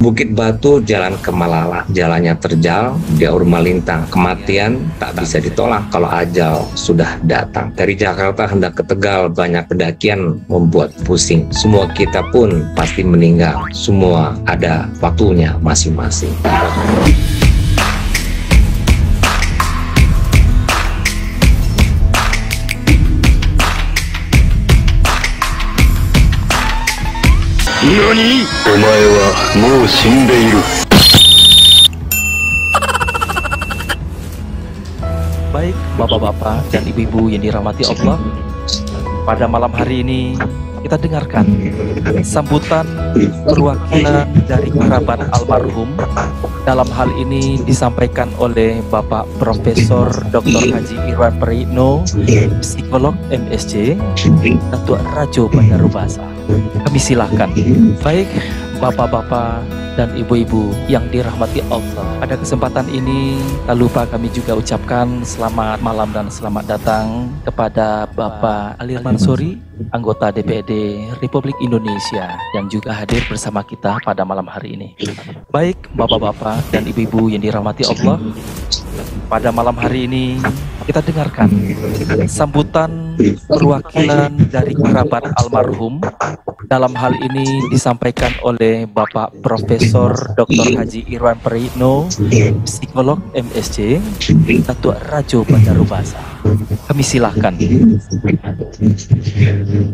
Bukit Batu jalan ke Malala, jalannya terjal, diaur melintang. Kematian tak bisa ditolak kalau ajal sudah datang. Dari Jakarta hendak ke Tegal, banyak pendakian membuat pusing. Semua kita pun pasti meninggal. Semua ada waktunya masing-masing. NANI?! お前はもう死んでいる。 Baik, bapak-bapak dan ibu-ibu yang dirahmati Allah, pada malam hari ini kita dengarkan sambutan perwakilan dari kerabat almarhum. Dalam hal ini disampaikan oleh Bapak Profesor Dr. Haji Irwan Prayitno, psikolog MSc, Datuk Rajo Banjarnegara. Kami silahkan. Baik, bapak-bapak dan ibu-ibu yang dirahmati Allah, pada kesempatan ini tak lupa kami juga ucapkan selamat malam dan selamat datang kepada Bapak Alir Mansuri, anggota DPRD Republik Indonesia yang juga hadir bersama kita pada malam hari ini. Baik, bapak-bapak dan ibu-ibu yang dirahmati Allah, pada malam hari ini kita dengarkan sambutan perwakilan dari kerabat almarhum. Dalam hal ini disampaikan oleh Bapak Profesor Dr. Haji Irwan Prayitno, psikolog MSc, Datuk Rajo Banjarnegara. Kami silahkan.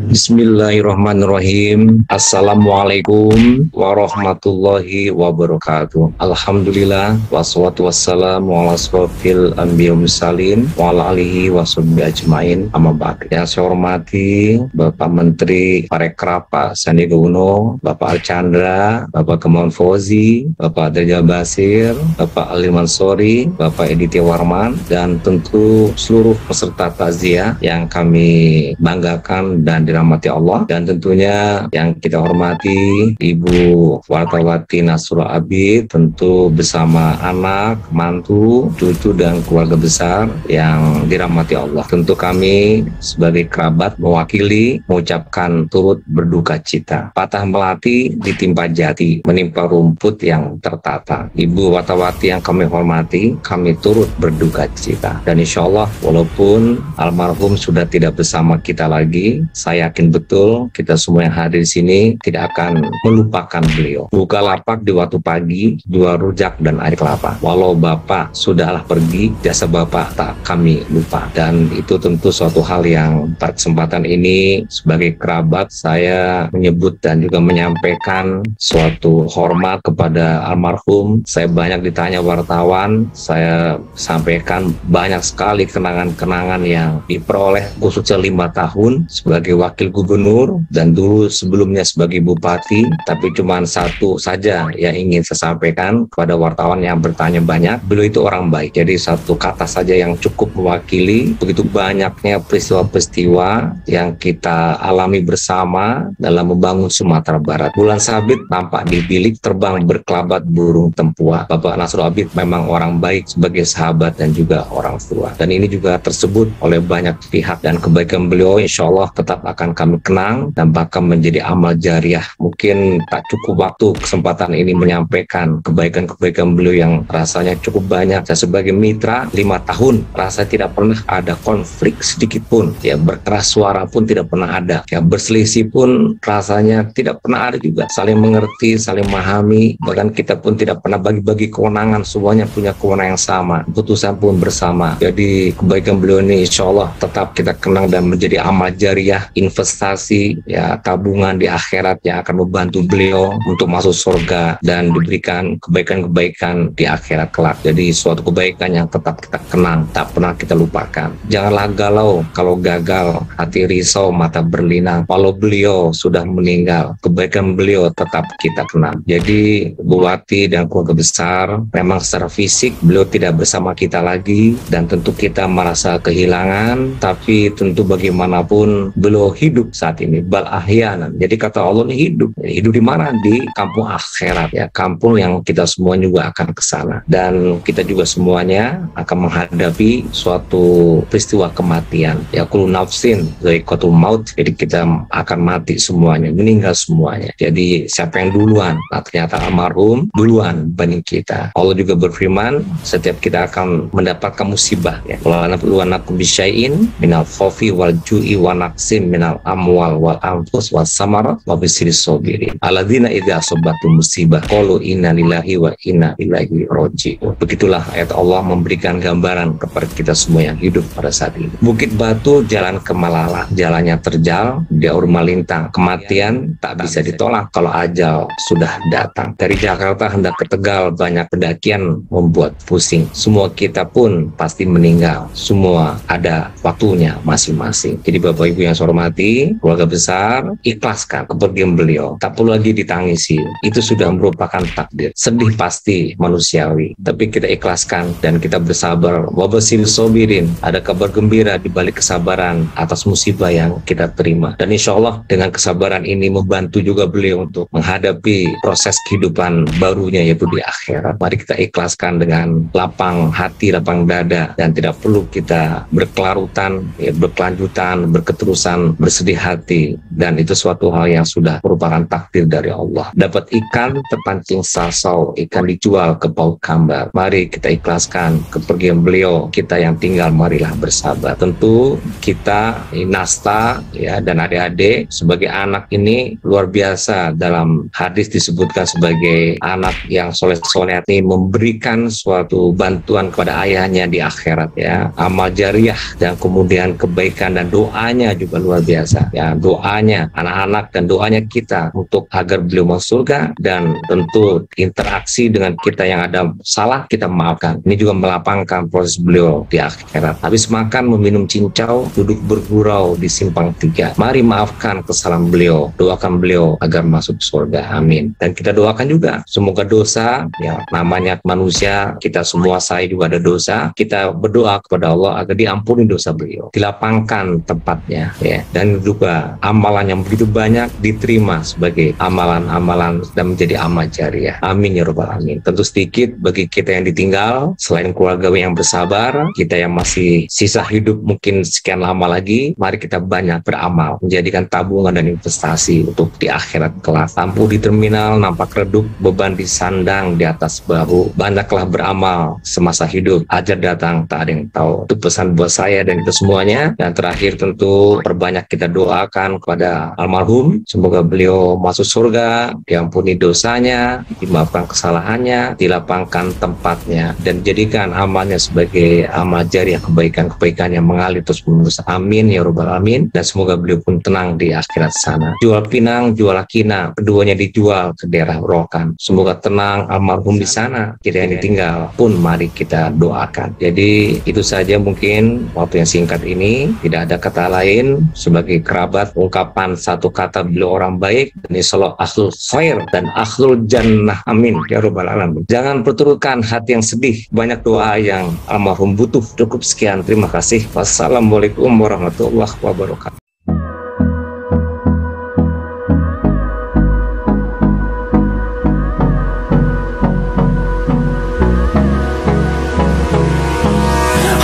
Bismillahirrahmanirrahim. Assalamualaikum warahmatullahi wabarakatuh. Alhamdulillah wassalatu wassalamu ala asrofil anbiya mursalin wa ala alihi washabbihi ajmain. Amma ba'd. Yang saya hormati Bapak Menteri Parekraf Pak Sandiaga Uno, Bapak Archandra, Bapak Kemon Fauzi, Bapak Derja Basir, Bapak Alir Mansuri, Bapak Editya Warman, dan tentu seluruh peserta takziah yang kami banggakan dan dirahmati Allah, dan tentunya yang kita hormati Ibu Wartawati Nasrul Abid, tentu bersama anak, mantu, cucu dan keluarga besar yang dirahmati Allah. Tentu kami sebagai kerabat mewakili mengucapkan turut berduka cita. Patah melati ditimpa jati, menimpa rumput yang tertata. Ibu Wartawati yang kami hormati, kami turut berduka cita. Dan insya Allah walaupun almarhum sudah tidak bersama kita lagi, saya yakin betul kita semua yang hadir di sini tidak akan melupakan beliau. Buka lapak di waktu pagi, dua rujak dan air kelapa. Walau Bapak sudahlah pergi, jasa Bapak tak kami lupa. Dan itu tentu suatu hal yang pada kesempatan ini sebagai kerabat saya menyebut dan juga menyampaikan suatu hormat kepada almarhum. Saya banyak ditanya wartawan, saya sampaikan banyak sekali kenangan-kenangan yang diperoleh khususnya 5 tahun sebagai wakil gubernur dan dulu sebelumnya sebagai bupati. Tapi cuma satu saja yang ingin saya sampaikan kepada wartawan yang bertanya banyak, beliau itu orang baik. Jadi satu kata saja yang cukup mewakili begitu banyaknya peristiwa-peristiwa yang kita alami bersama dalam membangun Sumatera Barat. Bulan sabit nampak di bilik, terbang berkelabat burung tempua. Bapak Nasrul Abid memang orang baik sebagai sahabat dan juga orang tua. Dan ini juga tersebut oleh banyak pihak, dan kebaikan beliau insya Allah tetap akan kami kenang dan bahkan menjadi amal jariah. Mungkin tak cukup waktu kesempatan ini menyampaikan kebaikan-kebaikan beliau yang rasanya cukup banyak. Saya sebagai mitra 5 tahun rasa tidak pernah ada konflik sedikit pun, ya berkeras suara pun tidak pernah ada, ya berselisih pun rasanya tidak pernah ada juga. Saling mengerti, saling memahami, bahkan kita pun tidak pernah bagi-bagi kewenangan, semuanya punya kewenangan yang sama, putusan pun bersama. Jadi kebaikan beliau ini insya Allah tetap kita kenang dan menjadi amal jariah, investasi, ya tabungan di akhirat yang akan membantu beliau untuk masuk surga dan diberikan kebaikan-kebaikan di akhirat kelak. Jadi suatu kebaikan yang tetap kita kenang, tak pernah kita lupakan. Janganlah galau kalau gagal, hati risau, mata berlinang. Walau beliau sudah meninggal, kebaikan beliau tetap kita kenang. Jadi Bupati dan keluarga besar, memang secara fisik beliau tidak bersama kita lagi dan tentu kita merasa kehilangan, tapi tentu bagaimanapun beliau hidup saat ini, bal ahyanan. Jadi kata Allah ini hidup. Hidup di mana? Di kampung akhirat, ya, kampung yang kita semua juga akan ke sana. Dan kita juga semuanya akan menghadapi suatu peristiwa kematian. Ya, kullu nafsin dha'iqatul maut. Jadi kita akan mati semuanya, meninggal semuanya. Jadi siapa yang duluan, tak ternyata almarhum duluan banding kita. Allah juga berfirman, setiap kita akan mendapatkan musibah ya. Wa nabluwannakum bisyai'in minal khaufi wal ju'i wa naqsim minal amwal wal anfus was samarat wa basiris sabirin. Alladzina idza asabatum musibah qalu inna lillahi wa inna ilaihi raji'un. Begitulah ayat Allah memberikan gambaran kepada kita semua yang hidup pada saat ini. Bukit Batu jalan ke Malala, jalannya terjal, Daur Malintang. Kematian tak bisa ditolak kalau ajal sudah datang. Dari Jakarta hendak ke Tegal, banyak pendakian membuat pusing. Semua kita pun pasti meninggal. Semua ada waktunya masing-masing. Jadi Bapak Ibu yang saya hormati, keluarga besar, ikhlaskan kepergian beliau. Tak perlu lagi ditangisi. Itu sudah merupakan takdir. Sedih pasti manusiawi, tapi kita ikhlaskan dan kita bersabar. Wabasil sobirin, ada kabar gembira di balik kesabaran atas musibah yang kita terima. Dan insya Allah dengan kesabaran ini membantu juga beliau untuk menghadapi proses kehidupan barunya, yaitu di akhirat. Mari kita ikhlaskan dengan lapang hati, lapang dada, dan tidak perlu kita berkelarutan, ya, berkelanjutan, berketerusan, bersedih hati. Dan itu suatu hal yang sudah merupakan takdir dari Allah. Dapat ikan terpancing sasau, ikan dijual ke paut kambar. Mari kita ikhlaskan kepergian beliau. Kita yang tinggal marilah bersabar. Tentu kita Nasta ya dan adik-adik sebagai anak ini luar biasa. Dalam hadis disebutkan sebagai anak yang soleh-soleh ini memberikan suatu bantuan kepada ayahnya di akhirat ya. Amal jariah dan kemudian kebaikan dan doanya juga luar biasa ya. Doanya anak-anak dan doanya kita untuk agar beliau masuk surga, dan tentu interaksi dengan kita yang ada salah kita maafkan. Ini juga melapangkan proses beliau di akhirat. Habis makan meminum cincau, duduk bergurau di simpang 3. Mari maafkan kesalahan beliau, doakan beliau agar masuk surga. Amin. Dan kita doakan juga semoga dosa, ya namanya manusia, kita semua, saya juga ada dosa, kita berdoa kepada Allah agar diampuni dosa beliau, dilapangkan tempatnya ya, dan juga amalan yang begitu banyak diterima sebagai amalan-amalan dan menjadi amal jariah. Amin ya rabbal alamin. Tentu sedikit bagi kita yang ditinggal, selain keluarga yang bersabar, kita yang masih sisa hidup mungkin sekian lama lagi, mari kita banyak beramal, menjadikan tabungan dan investasi untuk di akhirat kelak. Lampu di terminal nampak redup, beban disandang di atas bahu. Banyaklah beramal semasa hidup, ajal datang tak ada yang tahu. Itu pesan buat saya dan kita semuanya. Dan terakhir tentu perbanyak kita doakan kepada almarhum, semoga beliau masuk surga, diampuni dosanya, dimaafkan kesalahannya, dilapangkan tempatnya, dan jadikan amalnya sebagai amal jariah, kebaikan-kebaikan yang mengalir terus menerus. Amin ya rabbal alamin. Dan semoga beliau pun tenang di akhirat sana. Jual pinang, jual akina, keduanya dijual ke daerah Rokan. Semoga tenang almarhum di sana. Kita yang ditinggal pun mari kita doakan. Jadi itu saja mungkin waktu yang singkat ini. Tidak ada kata lain sebagai kerabat, ungkapan satu kata beliau orang baik, dan insyaallah akhlul khair dan akhlul jannah. Amin ya rabbal alamin. Jangan perturutkan hati yang sedih, banyak doa yang almarhum butuh. Cukup sekian, terima kasih. Wassalamualaikum warahmatullahi wabarakatuh.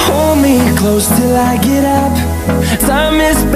Hold me close till I get up. Time is